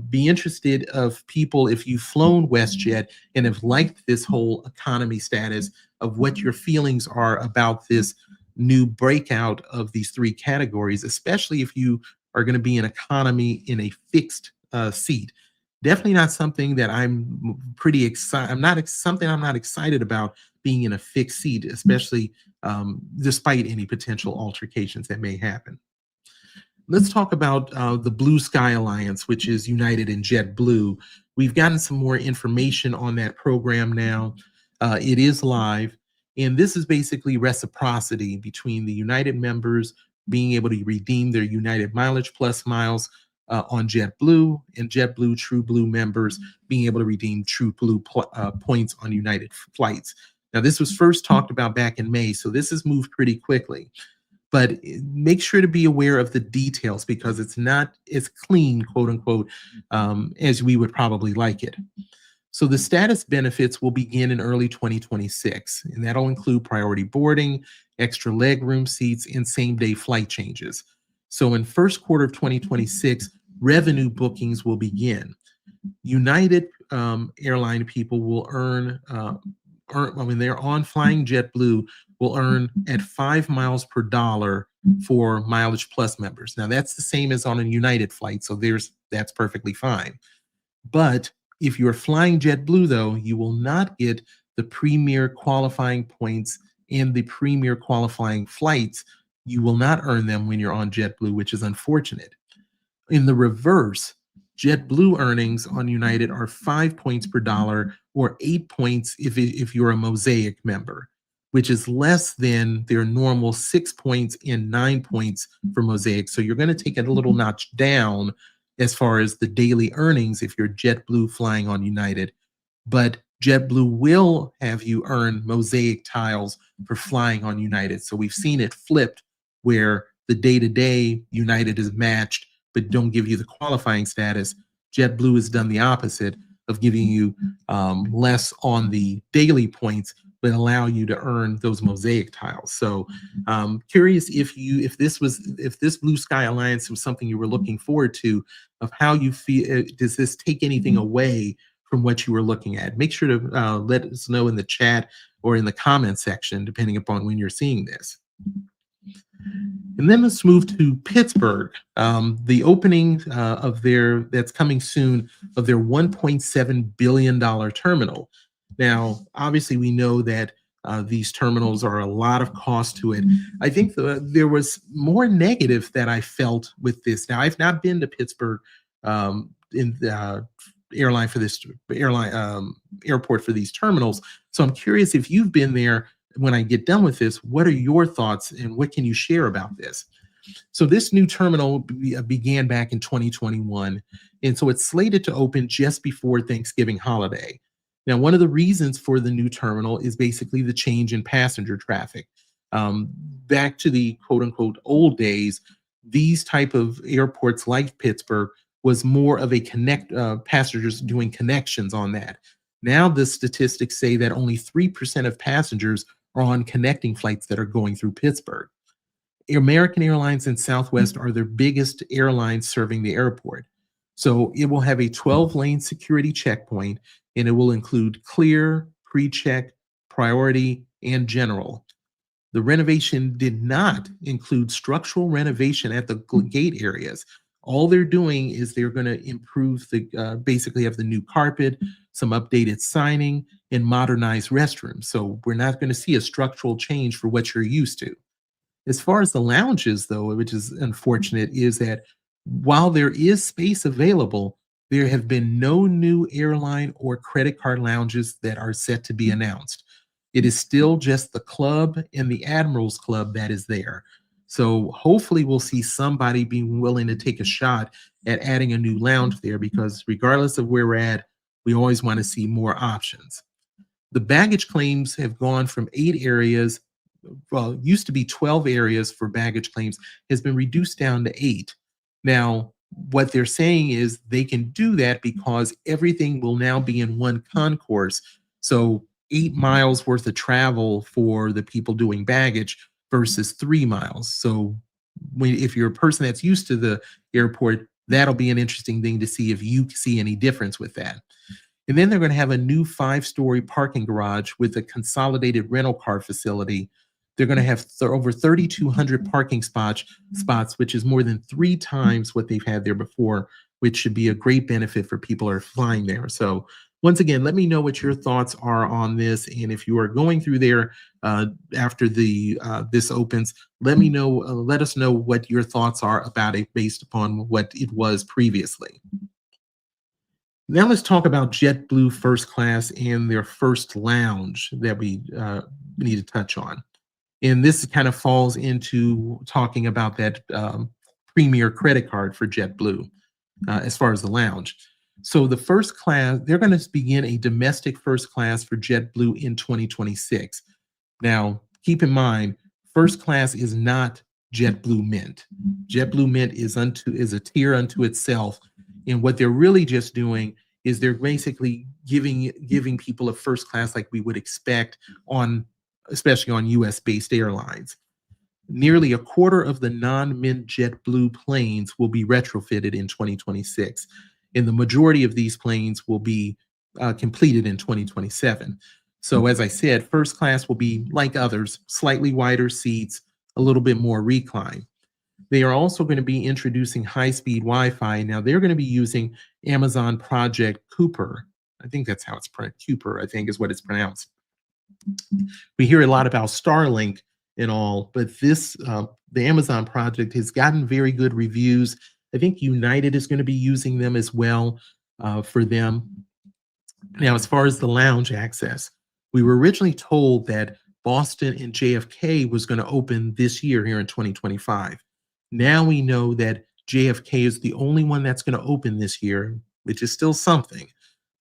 Be interested of people, if you've flown Westjet and have liked this whole economy status, of what your feelings are about this new breakout of these three categories, especially if you are going to be in economy in a fixed seat. Definitely not something that I'm pretty excited. Something I'm not excited about being in a fixed seat, especially despite any potential altercations that may happen. Let's talk about the Blue Sky Alliance, which is United and JetBlue. We've gotten some more information on that program now. It is live, and this is basically reciprocity between the United members being able to redeem their United Mileage Plus miles on JetBlue, and JetBlue True Blue members being able to redeem True Blue points on United flights. Now, this was first talked about back in May, so this has moved pretty quickly. But make sure to be aware of the details because it's not as clean, quote unquote, as we would probably like it. So the status benefits will begin in early 2026, and that'll include priority boarding, extra legroom seats, and same-day flight changes. So in first quarter of 2026, revenue bookings will begin. United airline people will earn when they're on flying JetBlue, will earn at 5 miles per dollar for Mileage Plus members. Now that's the same as on a United flight, so that's perfectly fine. But if you're flying JetBlue, though, you will not get the premier qualifying points and the premier qualifying flights. You will not earn them when you're on JetBlue, which is unfortunate. In the reverse, JetBlue earnings on United are 5 points per dollar or 8 points if you're a Mosaic member, which is less than their normal 6 points and 9 points for Mosaic. So you're going to take it a little notch down as far as the daily earnings if you're JetBlue flying on United. But JetBlue will have you earn Mosaic tiles for flying on United. So we've seen it flipped where the day-to-day United is matched but don't give you the qualifying status. JetBlue has done the opposite of giving you less on the daily points, but allow you to earn those Mosaic tiles. So curious if this Blue Sky Alliance was something you were looking forward to, of how you feel. Does this take anything away from what you were looking at? Make sure to let us know in the chat or in the comment section, depending upon when you're seeing this. And then let's move to Pittsburgh, the opening that's coming soon, of their $1.7 billion terminal. Now, obviously, we know that these terminals are a lot of cost to it. I think there was more negative that I felt with this. Now, I've not been to Pittsburgh in the airport for these terminals, so I'm curious if you've been there. When I get done with this, what are your thoughts and what can you share about this? So this new terminal began back in 2021, and so it's slated to open just before Thanksgiving holiday. Now, one of the reasons for the new terminal is basically the change in passenger traffic. Back to the quote-unquote old days, these type of airports like Pittsburgh was more of a passengers doing connections on that. Now the statistics say that only 3% of passengers are on connecting flights that are going through Pittsburgh. American Airlines and Southwest are their biggest airlines serving the airport. So it will have a 12-lane security checkpoint, and it will include clear, pre-check, priority, and general. The renovation did not include structural renovation at the gate areas. All they're doing is they're going to improve basically have the new carpet, some updated signing, and modernized restrooms. So we're not going to see a structural change for what you're used to. As far as the lounges, though, which is unfortunate, is that while there is space available, there have been no new airline or credit card lounges that are set to be announced. It is still just the club and the Admirals Club that is there. So hopefully we'll see somebody being willing to take a shot at adding a new lounge there, because regardless of where we're at, we always want to see more options. The baggage claims have gone from 8 areas, well, it used to be 12 areas for baggage claims, has been reduced down to 8. Now, what they're saying is they can do that because everything will now be in one concourse. So 8 miles worth of travel for the people doing baggage versus 3 miles. So if you're a person that's used to the airport, that'll be an interesting thing to see if you see any difference with that. And then they're going to have a new 5-story parking garage with a consolidated rental car facility. They're going to have over 3,200 parking spots, which is more than 3 times what they've had there before, which should be a great benefit for people who are flying there. So once again, let me know what your thoughts are on this, and if you are going through there after this opens, let me know. Let us know what your thoughts are about it based upon what it was previously. Now let's talk about JetBlue First Class and their first lounge that we need to touch on. And this kind of falls into talking about that premier credit card for JetBlue as far as the lounge. So the first class, they're going to begin a domestic first class for JetBlue in 2026. Now, keep in mind, first class is not JetBlue Mint. JetBlue Mint is a tier unto itself. And what they're really just doing is they're basically giving people a first class like we would expect especially on US-based airlines. Nearly a quarter of the non-Mint JetBlue planes will be retrofitted in 2026, and the majority of these planes will be completed in 2027. So as I said, first class will be like others, slightly wider seats, a little bit more recline. They are also going to be introducing high-speed Wi-Fi. Now they're going to be using Amazon Project Cooper. I think that's how it's pronounced. Cooper, I think is what it's pronounced. We hear a lot about Starlink and all, but the Amazon project has gotten very good reviews. I think United is going to be using them as well for them. Now, as far as the lounge access, we were originally told that Boston and JFK was going to open this year here in 2025. Now we know that JFK is the only one that's going to open this year, which is still something.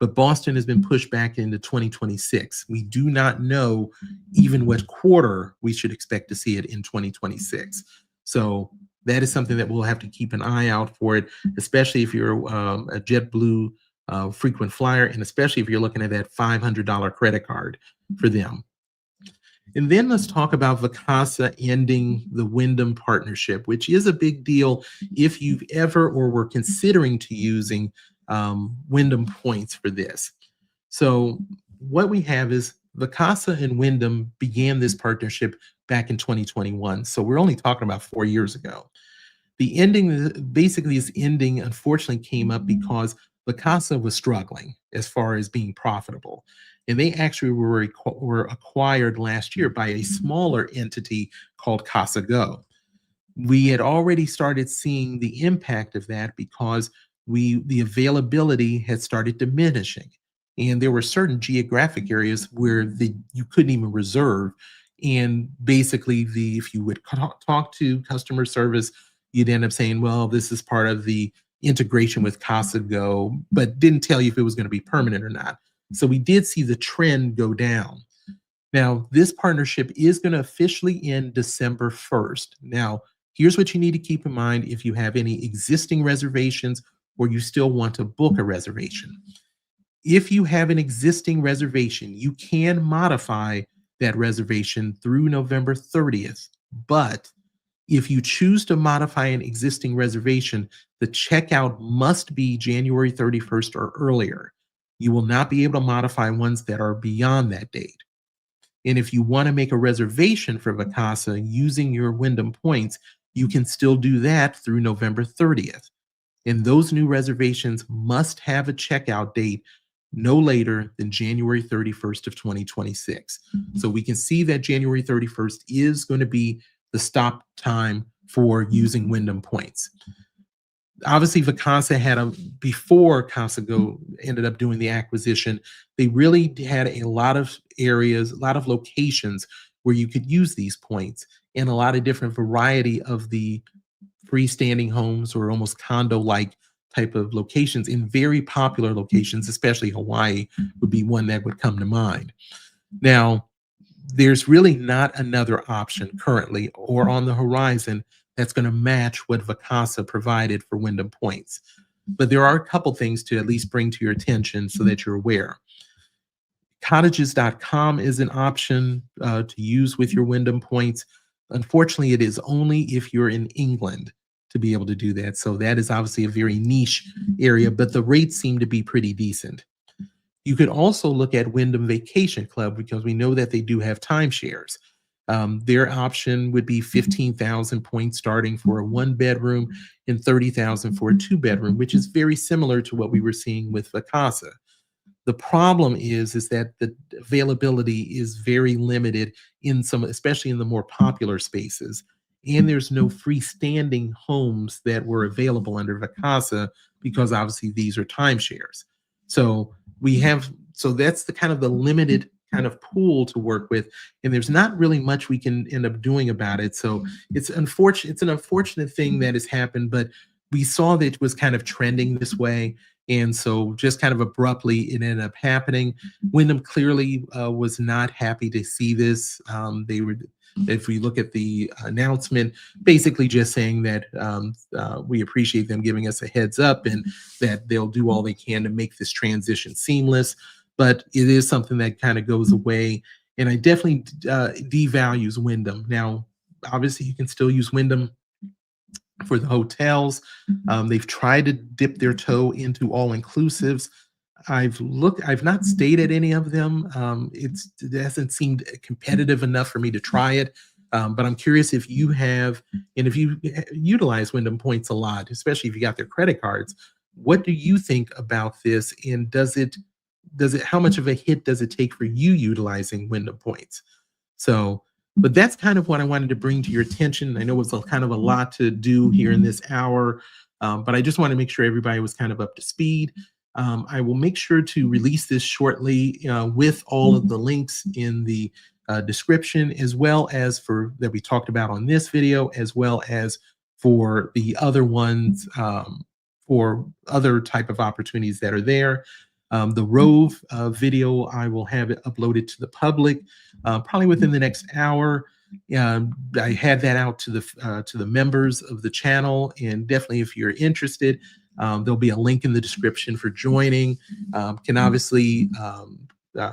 But Boston has been pushed back into 2026. We do not know even what quarter we should expect to see it in 2026. So that is something that we'll have to keep an eye out for it, especially if you're a JetBlue frequent flyer, and especially if you're looking at that $500 credit card for them. And then let's talk about Vacasa ending the Wyndham partnership, which is a big deal if you've ever or were considering to using Wyndham points for this. So what we have is Vacasa and Wyndham began this partnership back in 2021. So we're only talking about 4 years ago. This ending unfortunately came up because Vacasa was struggling as far as being profitable. And they actually were acquired last year by a smaller entity called CasaGo. We had already started seeing the impact of that because the availability had started diminishing. And there were certain geographic areas where you couldn't even reserve. And basically, if you would talk to customer service, you'd end up saying, well, this is part of the integration with CasaGo, but didn't tell you if it was going to be permanent or not. So we did see the trend go down. Now, this partnership is going to officially end December 1st. Now, here's what you need to keep in mind if you have any existing reservations or you still want to book a reservation. If you have an existing reservation, you can modify that reservation through November 30th. But if you choose to modify an existing reservation, the checkout must be January 31st or earlier. You will not be able to modify ones that are beyond that date. And if you want to make a reservation for Vacasa using your Wyndham points, you can still do that through November 30th. And those new reservations must have a checkout date no later than January 31st of 2026. So we can see that January 31st is going to be the stop time for using Wyndham points. Obviously, Vacasa before CasaGo ended up doing the acquisition, they really had a lot of areas, a lot of locations where you could use these points, and a lot of different variety of the freestanding homes or almost condo-like type of locations in very popular locations, especially Hawaii would be one that would come to mind. Now, there's really not another option currently or on the horizon that's going to match what Vacasa provided for Wyndham points. But there are a couple things to at least bring to your attention so that you're aware. Cottages.com is an option to use with your Wyndham points. Unfortunately, it is only if you're in England to be able to do that. So that is obviously a very niche area, but the rates seem to be pretty decent. You could also look at Wyndham Vacation Club because we know that they do have timeshares. Their option would be 15,000 points starting for a 1 bedroom and 30,000 for a 2 bedroom, which is very similar to what we were seeing with Vacasa. The problem is that the availability is very limited in some, especially in the more popular spaces. And there's no freestanding homes that were available under Vacasa because obviously these are timeshares. So so that's the kind of the limited kind of pool to work with, and there's not really much we can end up doing about it. So it's unfortunate. It's an unfortunate thing that has happened, but we saw that it was kind of trending this way. And so just kind of abruptly, it ended up happening. Wyndham clearly was not happy to see this. They were, if we look at the announcement, basically just saying that we appreciate them giving us a heads up and that they'll do all they can to make this transition seamless. But it is something that kind of goes away. And I definitely devalues Wyndham. Now, obviously, you can still use Wyndham for the hotels. They've tried to dip their toe into all inclusives. I've not stayed at any of them. It hasn't seemed competitive enough for me to try it. But I'm curious if you have, and if you utilize Wyndham points a lot, especially if you got their credit cards, what do you think about this? And how much of a hit does it take for you utilizing Wyndham points? So, but that's kind of what I wanted to bring to your attention. I know it was kind of a lot to do here in this hour, but I just want to make sure everybody was kind of up to speed. I will make sure to release this shortly with all of the links in the description, as well as for that we talked about on this video, as well as for the other ones, for other type of opportunities that are there. The Rove video, I will have it uploaded to the public probably within the next hour. I had that out to the members of the channel, and definitely if you're interested, there'll be a link in the description for joining. Can obviously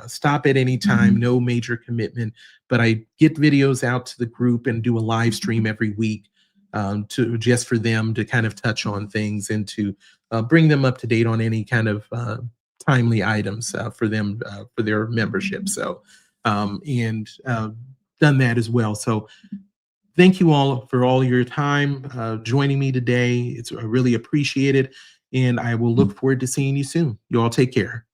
stop at any time, no major commitment, but I get videos out to the group and do a live stream every week just for them to kind of touch on things and to bring them up to date on any kind of timely items for them for their membership. So and done that as well. So thank you all for all your time joining me today. I really appreciate it, and I will look forward to seeing you soon. You all take care.